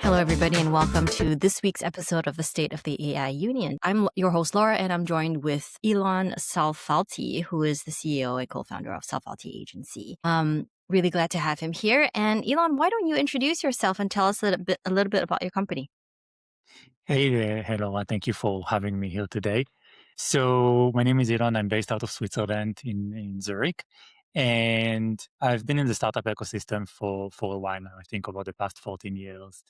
Hello, everybody, and welcome to this week's episode of the State of the AI Union. I'm your host, Laura, and I'm joined with Elon Salfati, who is the CEO and co-founder of Salfati Agency. Really glad to have him here. And Elon, why don't you introduce yourself and tell us a little bit about your company? Hey there, hello, thank you for having me here today. So my name is Elon. I'm based out of Switzerland in Zurich, and I've been in the startup ecosystem for a while now. I think about the past 14 years.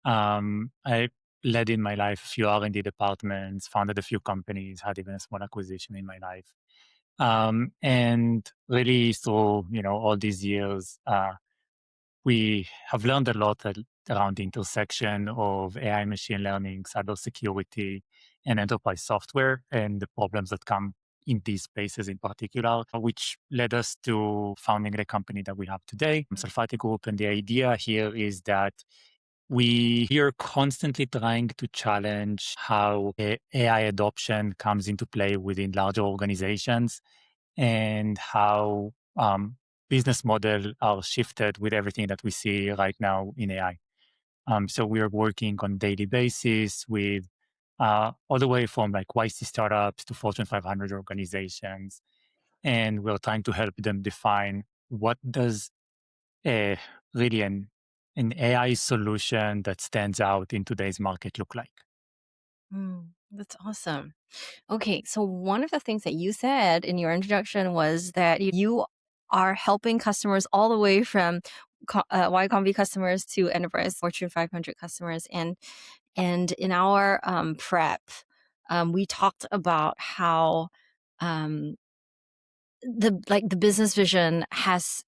I led in my life a few R&D departments, founded a few companies, had even a small acquisition in my life, and really through all these years, we have learned a lot around the intersection of AI, machine learning, cybersecurity, and enterprise software, and the problems that come in these spaces in particular, which led us to founding the company that we have today, Salfati Group. And the idea here is that we are constantly trying to challenge how AI adoption comes into play within larger organizations and how business models are shifted with everything that we see right now in AI. So we are working on a daily basis with all the way from like YC startups to Fortune 500 organizations, and we're trying to help them define what does a really an AI solution that stands out in today's market look like. That's awesome. Okay, so one of the things that you said in your introduction was that you are helping customers all the way from Y customers to enterprise Fortune 500 customers, and in our prep, we talked about how um, the business vision has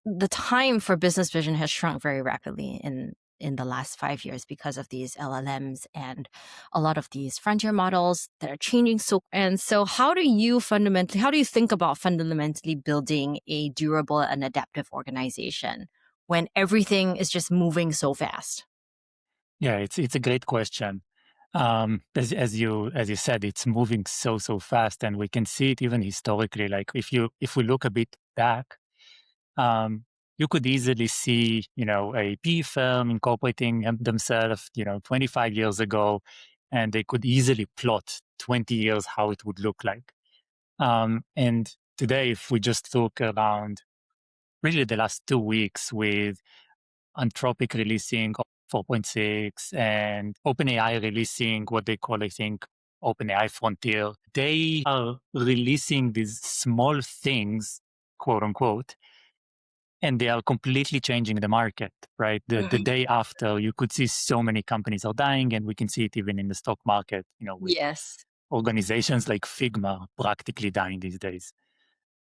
the time for business vision has shrunk very rapidly in the last 5 years because of these LLMs and a lot of these frontier models that are changing. So how do you think about fundamentally building a durable and adaptive organization when everything is just moving so fast? Yeah, it's a great question. As you said, it's moving so fast, and we can see it even historically. Like if we look a bit back, um, you could easily see a PE firm incorporating themselves 25 years ago, and they could easily plot 20 years how it would look like. And today, if we just look around, really the last 2 weeks with Anthropic releasing 4.6 and OpenAI releasing what they call, I think, OpenAI Frontier. They are releasing these small things, quote unquote, and they are completely changing the market, right? The Mhm. day after, you could see so many companies are dying, and we can see it even in the stock market, with Yes. organizations like Figma practically dying these days.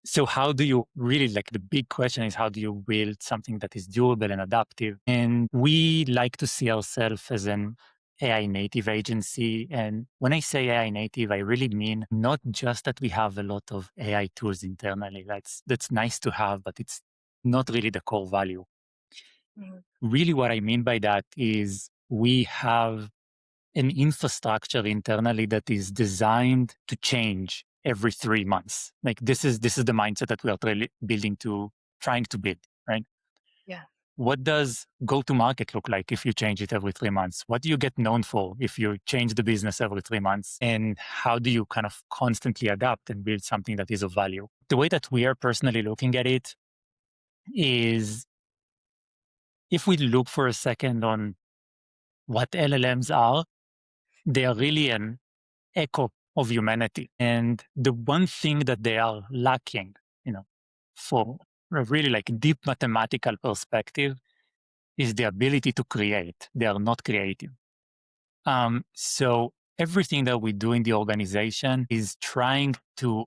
So how do you really, like, the big question is, how do you build something that is durable and adaptive? And we like to see ourselves as an AI native agency. And when I say AI native, I really mean not just that we have a lot of AI tools internally. That's nice to have, but it's not really the core value. Mhm. Really what I mean by that is we have an infrastructure internally that is designed to change every 3 months. Like this is the mindset that we are really trying to build, right? Yeah. What does go to market look like if you change it every 3 months? What do you get known for if you change the business every 3 months? And how do you kind of constantly adapt and build something that is of value? The way that we are personally looking at it is, if we look for a second on what LLMs are, they are really an echo of humanity. And the one thing that they are lacking, you know, for a really like deep mathematical perspective, is the ability to create. They are not creative. So everything that we do in the organization is trying to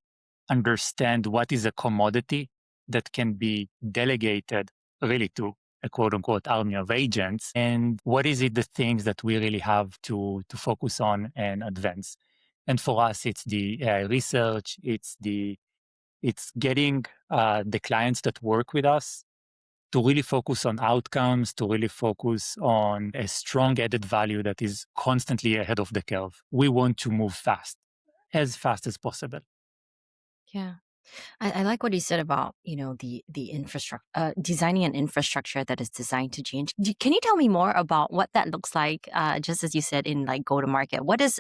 understand what is a commodity that can be delegated really to a quote unquote army of agents, and what is it the things that we really have to focus on and advance. And for us, it's the AI research, it's getting the clients that work with us to really focus on outcomes, to really focus on a strong added value that is constantly ahead of the curve. We want to move fast as possible. Yeah. I like what you said about, the infrastructure, designing an infrastructure that is designed to change. Can you tell me more about what that looks like? Just as you said in like go to market, what does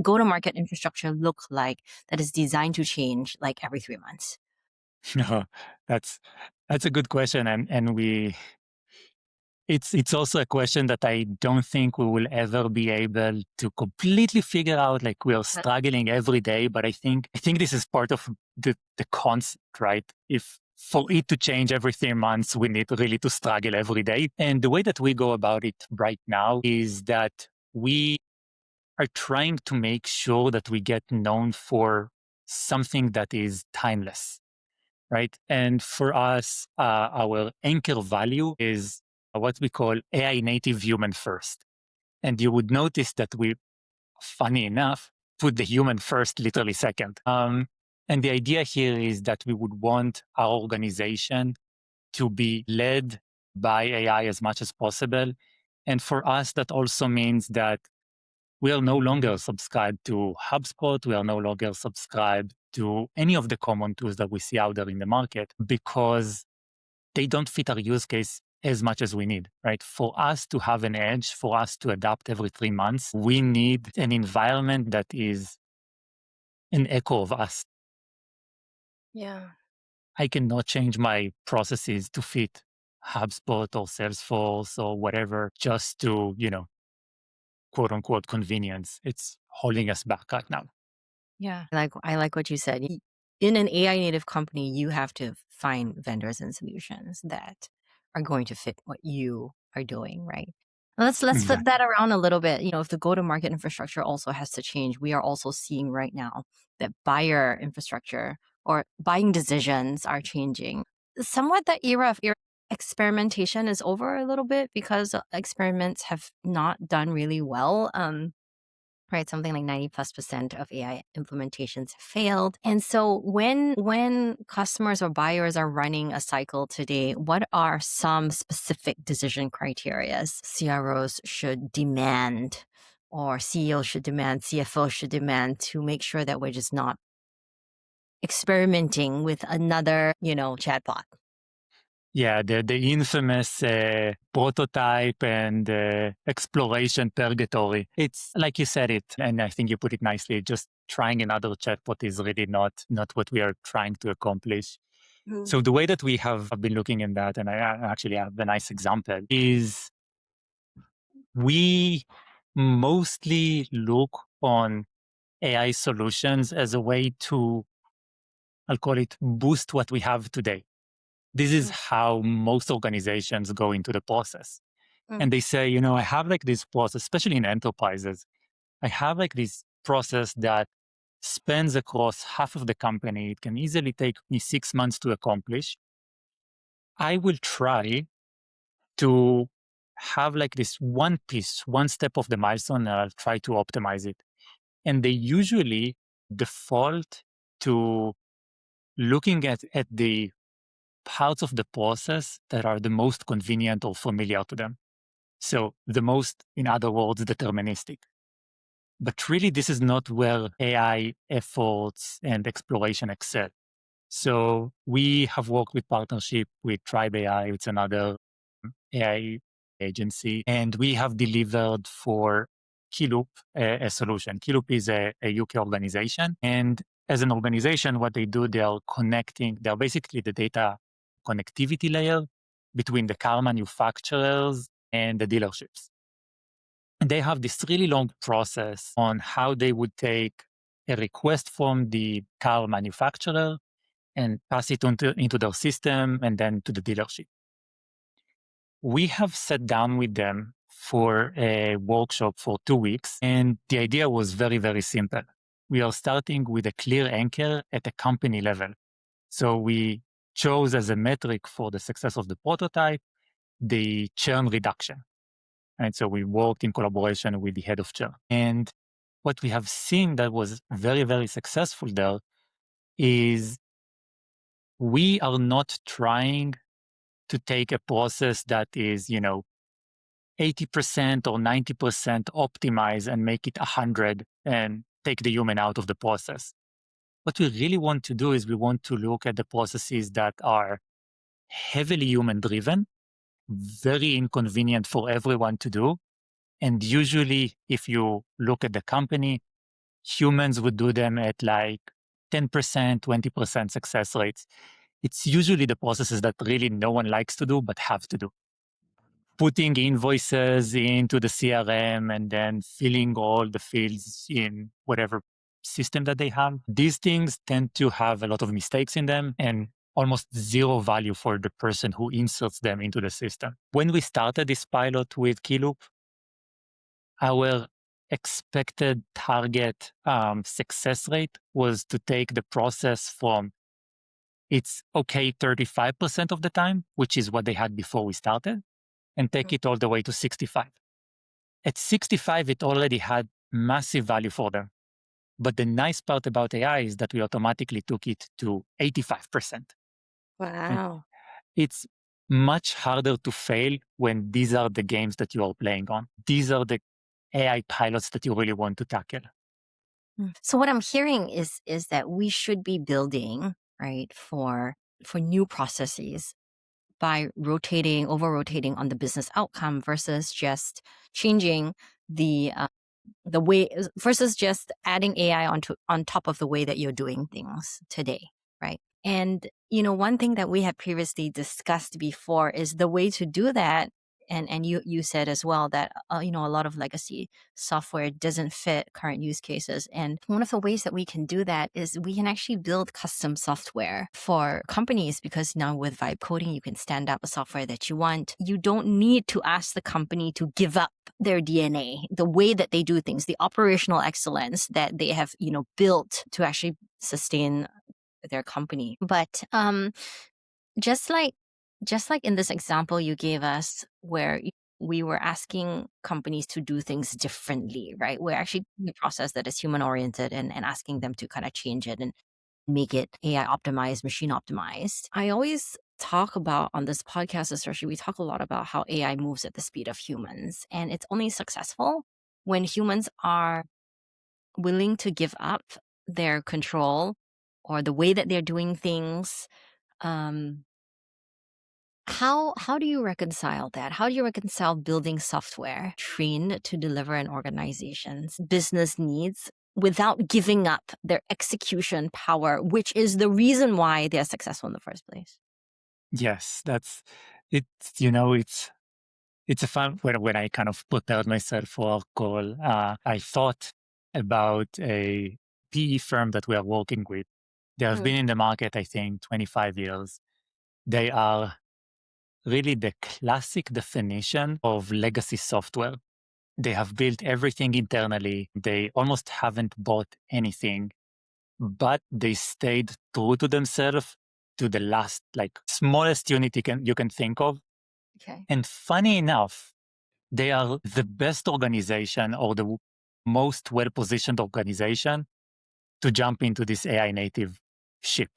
go to market infrastructure look like that is designed to change like every 3 months? No, that's that's a good question, and it's also a question that I don't think we will ever be able to completely figure out. Like we are Uh, struggling every day, but I think this is part of the concept, right? If for it to change every 3 months, we need really to struggle every day. And the way that we go about it right now is that we are trying to make sure that we get known for something that is timeless, right? And for us, our anchor value is what we call AI native human first. And you would notice that we, funny enough, put the human first literally second. And the idea here is that we would want our organization to be led by AI as much as possible. And for us, that also means that we are no longer subscribed to HubSpot. We are no longer subscribed to any of the common tools that we see out there in the market because they don't fit our use case as much as we need, right? For us to have an edge, for us to adapt every 3 months, we need an environment that is an echo of us. Yeah. I cannot change my processes to fit HubSpot or Salesforce or whatever just to, quote unquote convenience. It's holding us back right now. Yeah. I like what you said. In an AI native company, you have to find vendors and solutions that are going to fit what you are doing, right? Let's flip Exactly. that around a little bit. If the go to market infrastructure also has to change, we are also seeing right now that buyer infrastructure or buying decisions are changing. Somewhat the era of experimentation is over a little bit because experiments have not done really well. Right, something like 90+% of AI implementations have failed. And so when customers or buyers are running a cycle today, what are some specific decision criterias CROs should demand or CEOs should demand, CFOs should demand to make sure that we're just not experimenting with another, chatbot? Yeah, the infamous prototype and exploration purgatory. It's like you said it, and I think you put it nicely. Just trying another chatbot is really not what we are trying to accomplish. Mm, So the way that we have been looking at that, and I actually have a nice example, is we mostly look on AI solutions as a way to, I'll call it, boost what we have today. This is mm, how most organizations go into the process. mm, And they say, I have like this process, especially in enterprises, I have like this process that spans across half of the company. It can easily take me 6 months to accomplish. I will try to have like this one piece, one step of the milestone, and I'll try to optimize it. And they usually default to looking at the parts of the process that are the most convenient or familiar to them. So the most, in other words, deterministic. But really, this is not where AI efforts and exploration excel. So we have worked with partnership with Tribe AI. It's another AI agency, and we have delivered for Keyloop a solution. Keyloop is a UK organization, and as an organization, what they do, they're basically the data connectivity layer between the car manufacturers and the dealerships. And they have this really long process on how they would take a request from the car manufacturer and pass it into their system and then to the dealership. We have sat down with them for a workshop for 2 weeks, and the idea was very, very simple. We are starting with a clear anchor at a company level. So we chose as a metric for the success of the prototype the churn reduction. And so we worked in collaboration with the head of churn. And what we have seen that was very, very successful there is we are not trying to take a process that is, 80% or 90% optimize and make it 100 and take the human out of the process. What we really want to do is we want to look at the processes that are heavily human driven, very inconvenient for everyone to do. And usually, if you look at the company, humans would do them at like 10%, 20% success rates. It's usually the processes that really no one likes to do, but have to do. Putting invoices into the CRM and then filling all the fields in whatever system that they have. These things tend to have a lot of mistakes in them and almost zero value for the person who inserts them into the system. When we started this pilot with Keyloop, our expected target success rate was to take the process from it's okay 35% of the time, which is what they had before we started, and take Mm. it all the way to 65. At 65, it already had massive value for them. But the nice part about AI is that we automatically took it to 85%. Right? Wow. It's much harder to fail when these are the games that you are playing on. These are the AI pilots that you really want to tackle. So what I'm hearing is that we should be building, right, for new processes by over rotating on the business outcome versus just changing the the way versus just adding AI on top of the way that you're doing things today, right? And one thing that we had previously discussed before is the way to do that. And you said as well that a lot of legacy software doesn't fit current use cases. And one of the ways that we can do that is we can actually build custom software for companies, because now with vibe coding, you can stand up a software that you want. You don't need to ask the company to give up their DNA, the way that they do things, the operational excellence that they have, built to actually sustain their company. But just like just like in this example you gave us, where we were asking companies to do things differently, right? We're actually doing a process that is human oriented, and asking them to kind of change it and make it AI optimized, machine optimized. I always talk about on this podcast, especially, we talk a lot about how AI moves at the speed of humans. And it's only successful when humans are willing to give up their control or the way that they're doing things. Um, how do you reconcile that? How do you reconcile building software trained to deliver an organization's business needs without giving up their execution power, which is the reason why they're successful in the first place? Yes, that's it's it's a fun when I kind of prepared myself for our call. I thought about a PE firm that we are working with. They have been Mm. in the market, I think, 25 years. They are really the classic definition of legacy software. They have built everything internally. They almost haven't bought anything, but they stayed true to themselves to the last, like smallest unit you can think of. Okay. And funny enough, they are the best organization or the most well positioned organization to jump into this AI native ship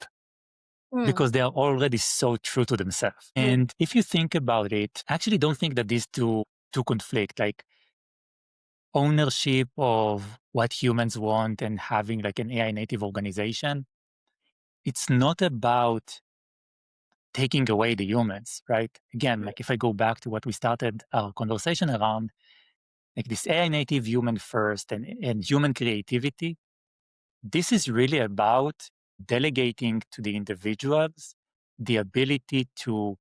Mm. because they are already so true to themselves. Mm. And if you think about it, I actually don't think that these two conflict, like ownership of what humans want and having like an AI native organization. It's not about taking away the humans, right? Again, like if I go back to what we started our conversation around, like this AI native human first and human creativity, this is really about delegating to the individuals the ability to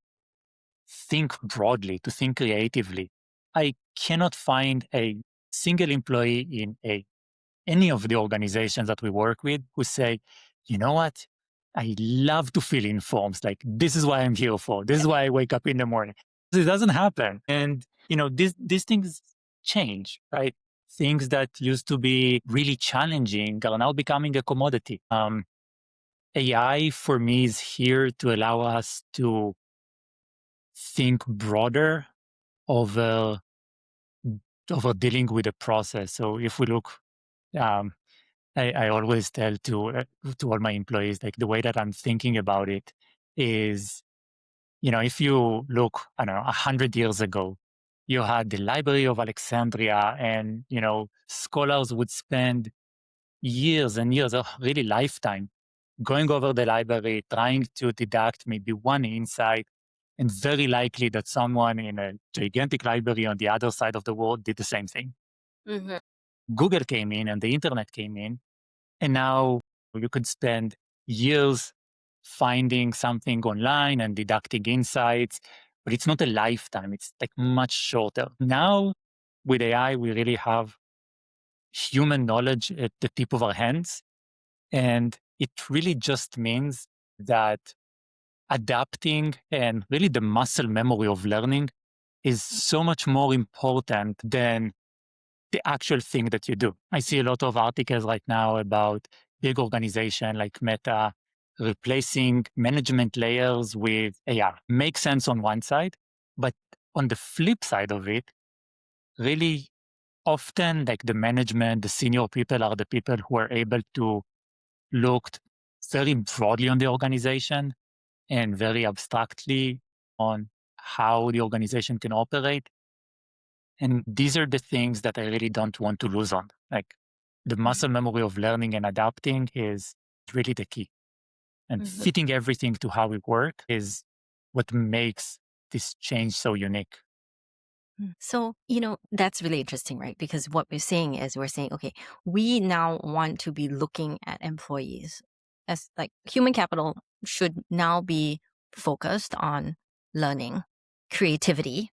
think broadly, to think creatively. I cannot find a single employee in any of the organizations that we work with who say, you know what? I love to fill in forms. Like, this is what I'm here for. This is why I wake up in the morning. It doesn't happen. And, these things change, right? Things that used to be really challenging are now becoming a commodity. AI for me is here to allow us to think broader over, over dealing with the process. So if we look, um, I always tell to all my employees, like the way that I'm thinking about it is, if you look, I don't know, 100 years ago, you had the Library of Alexandria, and scholars would spend years and years, really lifetime, going over the library, trying to deduct maybe one insight, and very likely that someone in a gigantic library on the other side of the world did the same thing. Mhm. Google came in and the internet came in, and now you could spend years finding something online and deducting insights, but it's not a lifetime. It's like much shorter. Now, with AI, we really have human knowledge at the tip of our hands. And it really just means that adapting and really the muscle memory of learning is so much more important than the actual thing that you do. I see a lot of articles right now about big organization like Meta replacing management layers with AI. Makes sense on one side, but on the flip side of it, really often like the management, the senior people are the people who are able to look very broadly on the organization and very abstractly on how the organization can operate. And these are the things that I really don't want to lose on. Like the muscle memory of learning and adapting is really the key. And Mhm. fitting everything to how we work is what makes this change so unique. So, that's really interesting, right? Because what we're saying is we're saying, okay, we now want to be looking at employees as like human capital should now be focused on learning, creativity,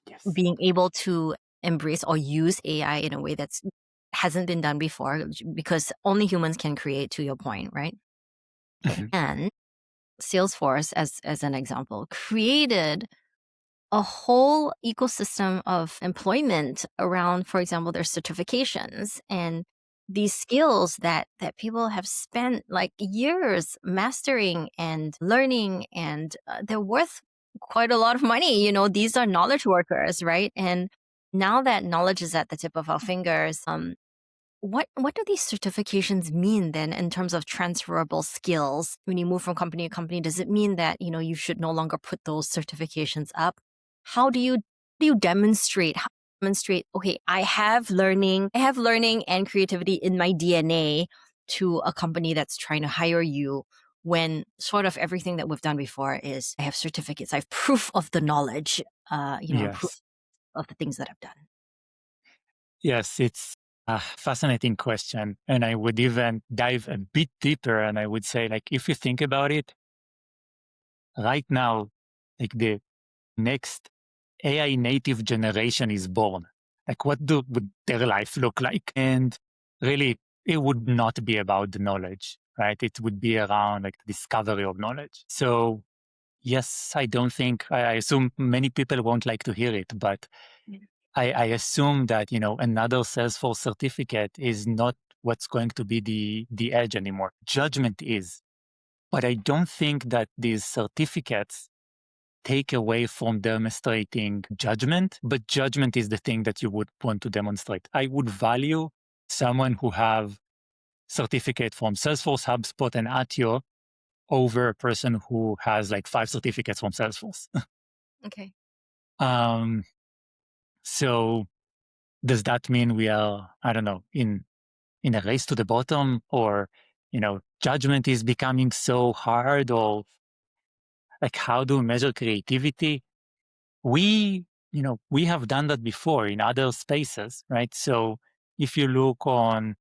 Yes. being able to embrace or use AI in a way that's hasn't been done before because only humans can create to your point, right? Mhm. And Salesforce as an example created a whole ecosystem of employment around, for example, their certifications and these skills that people have spent like years mastering and learning, and they're worth quite a lot of money. These are knowledge workers, right? And now that knowledge is at the tip of our fingers, what do these certifications mean then in terms of transferable skills when you move from company to company? Does it mean that you should no longer put those certifications up? How do you demonstrate? How demonstrate? Okay, I have learning and creativity in my DNA to a company that's trying to hire you. When sort of everything that we've done before is I have certificates, I have proof of the knowledge, and proof Yes. of the things that I've done. Yes, it's a fascinating question. And I would even dive a bit deeper and I would say, like, if you think about it, right now, like the next AI native generation is born. Like, would their life look like? And really, it would not be about the knowledge, right? It would be around like the discovery of knowledge. So, yes, I assume many people won't like to hear it, but Yeah. I assume that, another Salesforce certificate is not what's going to be the edge anymore. Judgment is. But I don't think that these certificates take away from demonstrating judgment, but judgment is the thing that you would want to demonstrate. I would value someone who have certificate from Salesforce, HubSpot, and Attio over a person who has like 5 certificates from Salesforce. Okay. um, so does that mean we are, I don't know, in a race to the bottom, or judgment is becoming so hard, or like how do we measure creativity? We have done that before in other spaces, right? So if you look on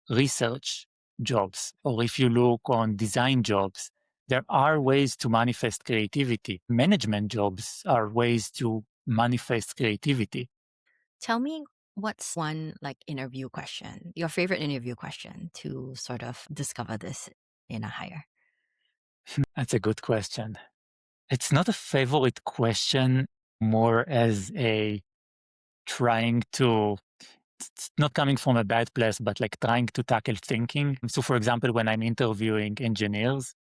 research jobs or if you look on design jobs, there are ways to manifest creativity. Management jobs are ways to manifest creativity. Tell me what's one like interview question, your favorite interview question to sort of discover this in a hire? That's a good question. It's not a favorite question, more as a trying to, it's not coming from a bad place, but like trying to tackle thinking. So, for example, when I'm interviewing engineers,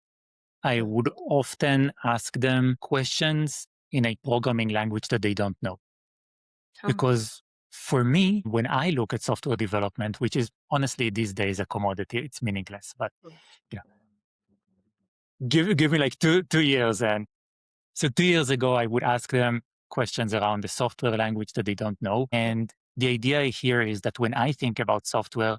I Mm. would often ask them questions in a programming language that they don't know. Huh. Because for me, when I look at software development, which is honestly these days a commodity, it's meaningless. But Mm. you give me like two years, and so 2 years ago, I would ask them questions around the software language that they don't know. And the idea here is that when I think about software,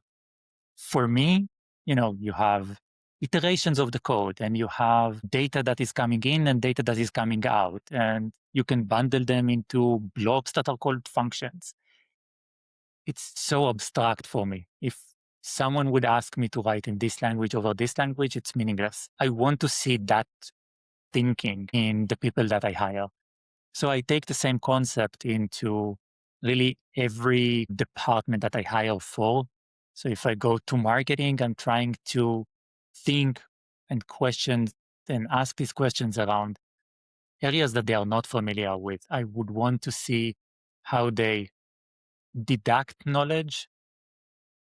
for me, you have iterations of the code, and you have data that is coming in and data that is coming out, and you can bundle them into blocks that are called functions. It's so abstract for me. If someone would ask me to write in this language over this language, it's meaningless. I want to see that thinking in the people that I hire. So I take the same concept into really every department that I hire for. So if I go to marketing, I'm trying to think and question and ask these questions around areas that they are not familiar with. I would want to see how they deduct knowledge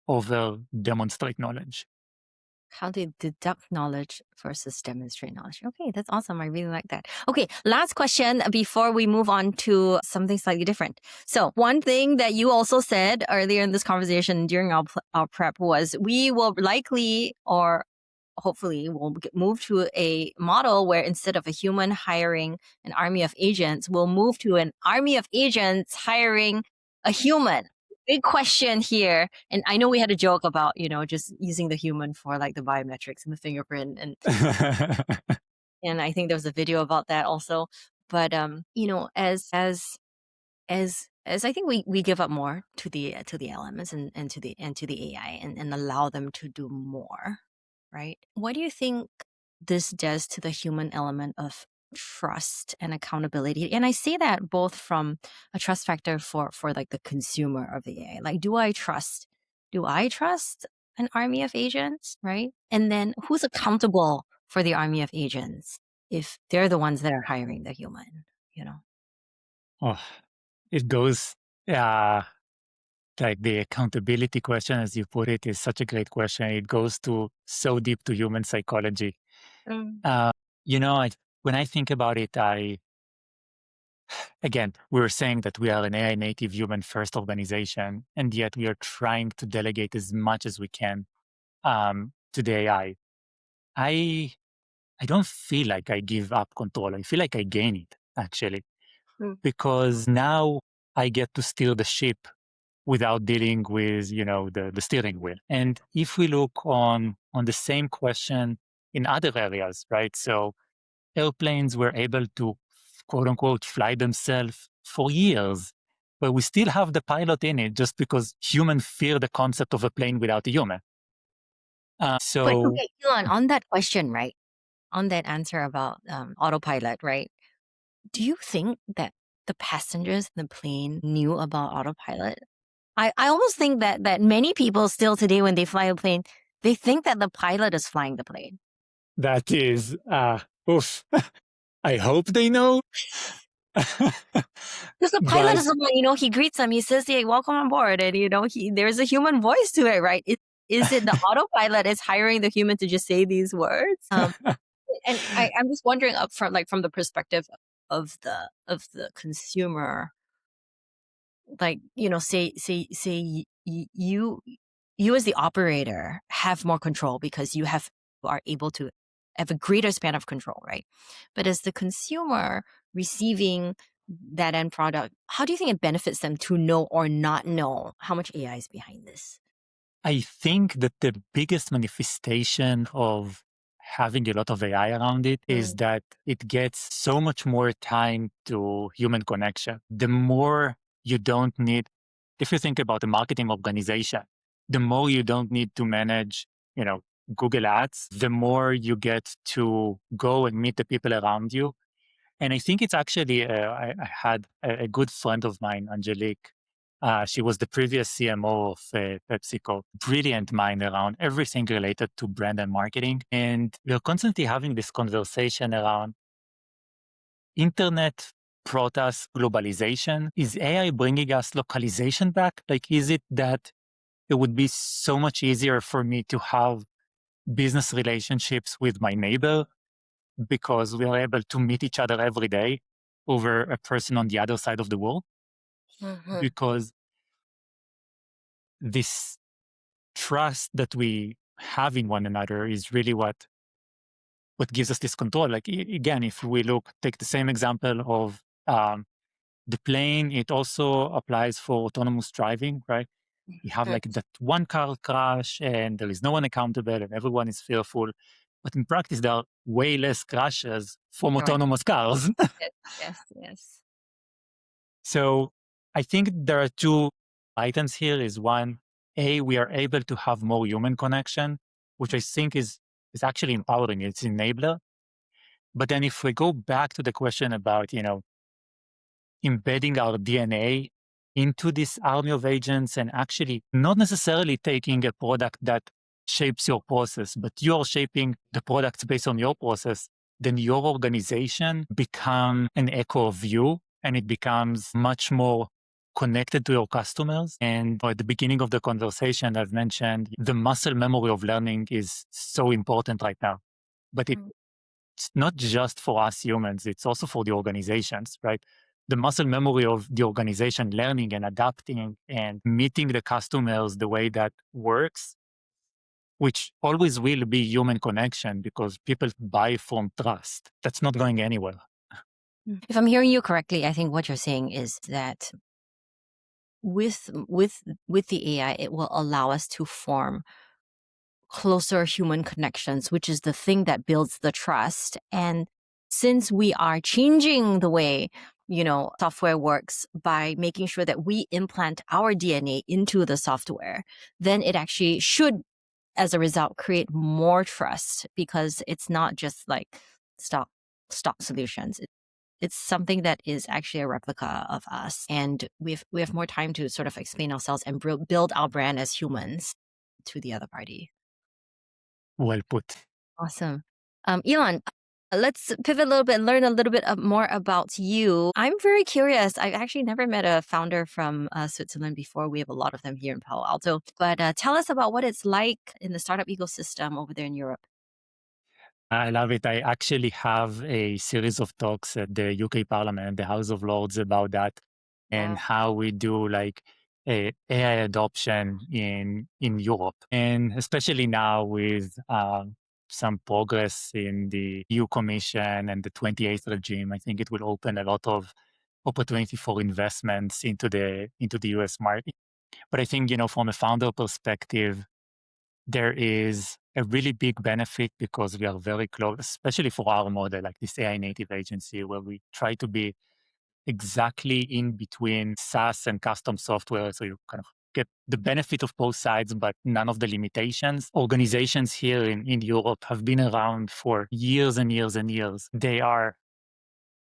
over demonstrate knowledge. How they deduct knowledge versus demonstrate knowledge. Okay, that's awesome. I really like that. Okay, last question before we move on to something slightly different. So, one thing that you also said earlier in this conversation during our prep was we will likely or hopefully we'll move to a model where instead of a human hiring an army of agents, we'll move to an army of agents hiring a human. Big question here. And I know we had a joke about, just using the human for like the biometrics and the fingerprint and I think there was a video about that also. But as I think we give up more to the elements and to the AI and allow them to do more, right? What do you think this does to the human element of trust and accountability? And I say that both from a trust factor for like the consumer of the AI. Like, do I trust an army of agents, right? And then who's accountable for the army of agents if they're the ones that are hiring the human, you know? Oh, it goes, uh, like the accountability question, as you put it, is such a great question. It goes to so deep to human psychology. Mm, Uh, I, when I think about it, again, we were saying that we are an AI native human first organization, and yet we are trying to delegate as much as we can to the AI. I don't feel like I give up control. I feel like I gain it, actually, mm, because now I get to steer the ship without dealing with, the steering wheel. And if we look on the same question in other areas, right? So airplanes were able to quote unquote fly themselves for years, but we still have the pilot in it just because humans fear the concept of a plane without a human. But So okay, Elon, on that question, right? On that answer about autopilot, right? Do you think that the passengers in the plane knew about autopilot? I almost think that many people still today, when they fly a plane, they think that the pilot is flying the plane. that is, oof. I hope they know. Because the pilot But is the one, he greets them, he says, "Hey, welcome on board," and there's a human voice to it, right? Is it the autopilot is hiring the human to just say these words? And I'm just wondering up front, like from the perspective of the consumer, like, you as the operator have more control because you are able to have a greater span of control, right? But as the consumer receiving that end product, how do you think it benefits them to know or not know how much AI is behind this? I think that the biggest manifestation of having a lot of AI around it is Mm, that it gets so much more time to human connection. The more you don't need, if you think about a marketing organization, the more you don't need to manage, you know, Google Ads, the more you get to go and meet the people around you. And I think it's actually, I had a good friend of mine, Angelique. She was the previous CMO of PepsiCo, brilliant mind around everything related to brand and marketing. And we're constantly having this conversation around internet brought us globalization. Is AI bringing us localization back? Like, is it that it would be so much easier for me to have business relationships with my neighbor because we are able to meet each other every day over a person on the other side of the world, mhm, because this trust that we have in one another is really what gives us this control. Like again, if we take the same example of the plane, it also applies for autonomous driving, right? You have Mm, like that one car crash and there is no one accountable and everyone is fearful. But in practice, there are way less crashes from correct. autonomous cars. Yes, yes, yes. So I think there are two items here is one, A, we are able to have more human connection, which I think is actually empowering. It's enabler. But then if we go back to the question about, embedding our DNA into this army of agents and actually not necessarily taking a product that shapes your process, but you're shaping the products based on your process, then your organization become an echo of you and it becomes much more connected to your customers. And at the beginning of the conversation, I've mentioned the muscle memory of learning is so important right now. But Mm. it's not just for us humans, it's also for the organizations, right? The muscle memory of the organization learning and adapting and meeting the customers the way that works, which always will be human connection because people buy from trust. That's not going anywhere. If I'm hearing you correctly, I think what you're saying is that with the AI, it will allow us to form closer human connections, which is the thing that builds the trust. And since we are changing the way, software works by making sure that we implant our DNA into the software, then it actually should, as a result, create more trust because it's not just like stock stock solutions. It's something that is actually a replica of us, and we have more time to sort of explain ourselves and build our brand as humans to the other party. Well put. Awesome. Elon, let's pivot a little bit and learn a little bit more about you. I'm very curious. I've actually never met a founder from Switzerland before. We have a lot of them here in Palo Alto. But tell us about what it's like in the startup ecosystem over there in Europe. I love it. I actually have a series of talks at the UK Parliament, the House of Lords, about that and Wow. how we do like AI adoption in Europe, and especially now with some progress in the EU Commission and the 28th regime. I think it will open a lot of opportunity for investments into the US market. But I think from a founder perspective, there is a really big benefit because we are very close, especially for our model, like this AI native agency, where we try to be exactly in between SaaS and custom software. So you kind of get the benefit of both sides, but none of the limitations. Organizations here in Europe have been around for years and years and years. They are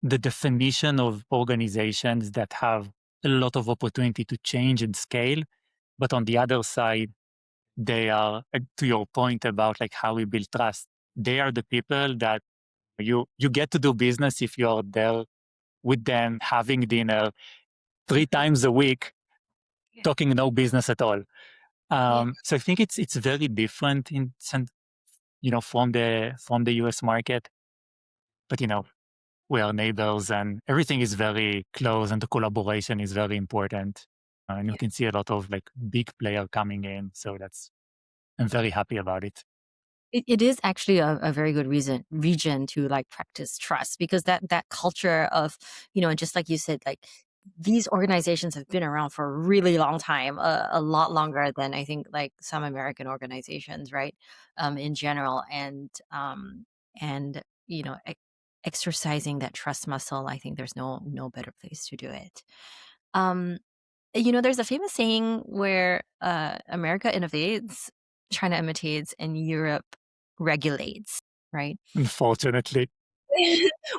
the definition of organizations that have a lot of opportunity to change and scale. But on the other side, they are, to your point about like how we build trust, they are the people that you get to do business if you're there with them having dinner three times a week, Yeah. talking no business at all. Yeah. So I think it's very different from the US market, but we are neighbors and everything is very close and the collaboration is very important. And you Yeah. can see a lot of like big player coming in. So I'm very happy about it. It is actually a very good region to like practice trust because that culture of, and just like you said, like these organizations have been around for a really long time, a lot longer than I think like some American organizations, right? In general, and exercising that trust muscle, I think there's no better place to do it. Um, there's a famous saying where America innovates, China imitates, and Europe regulates, right? Unfortunately.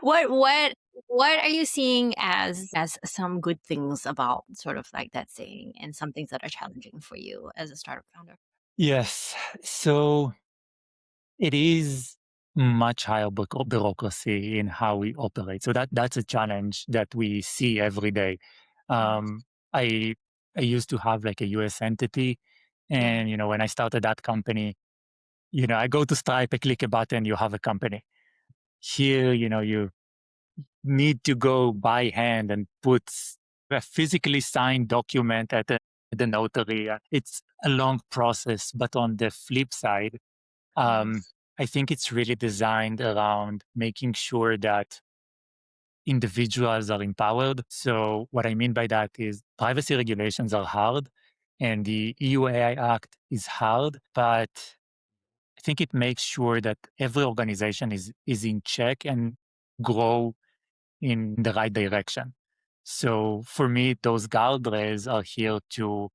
what what what are you seeing as some good things about sort of like that saying and some things that are challenging for you as a startup founder? Yes. So it is much higher bureaucracy in how we operate. So that's a challenge that we see every day. Yes. Um, I I used to have like a US entity, Mm. and when I started that company, I go to Stripe, I click a button, you have a company. Here, you need to go by hand and put a physically signed document at the notary. It's a long process, but on the flip side, um, Yes. I think it's really designed around making sure that individuals are empowered. So what I mean by that is privacy regulations are hard And the EU AI Act is hard, but I think it makes sure that every organization is in check and grow in the right direction. So for me, those guardrails are here to,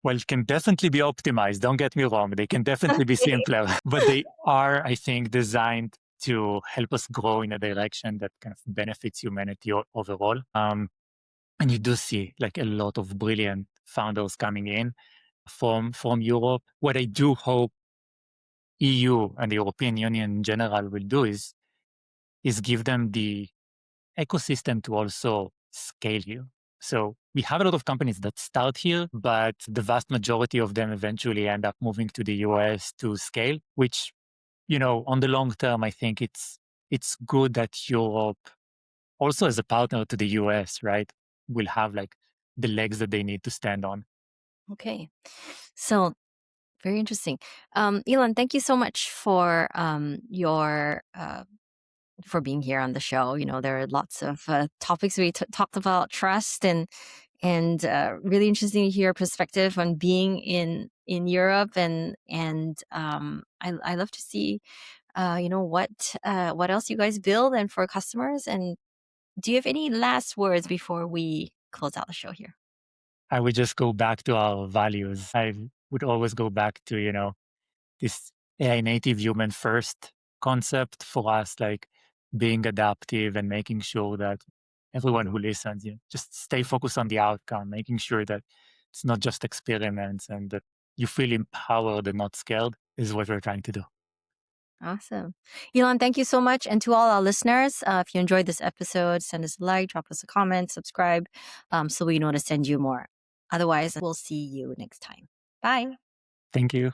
well, can definitely be optimized. Don't get me wrong. They can definitely be Okay. simpler, but they are, I think, designed to help us grow in a direction that kind of benefits humanity overall. And you do see like a lot of brilliant founders coming in from Europe. What I do hope EU and the European Union in general will do is give them the ecosystem to also scale here. So we have a lot of companies that start here, but the vast majority of them eventually end up moving to the US to scale, which, on the long term, I think it's good that Europe also as a partner to the US, right, will have like the legs that they need to stand on. Okay. So very interesting. Elon, thank you so much for your for being here on the show. There are lots of topics we talked about trust and really interesting to hear your perspective on being in Europe and I love to see what else you guys build and for customers. And do you have any last words before we close out the show here? I would just go back to our values. I would always go back to, this AI native human first concept for us, like being adaptive and making sure that everyone who listens, just stay focused on the outcome, making sure that it's not just experiments and that you feel empowered and not scared is what we're trying to do. Awesome. Elon, thank you so much. And to all our listeners, if you enjoyed this episode, send us a like, drop us a comment, subscribe, so we know to send you more. Otherwise, we'll see you next time. Bye. Thank you.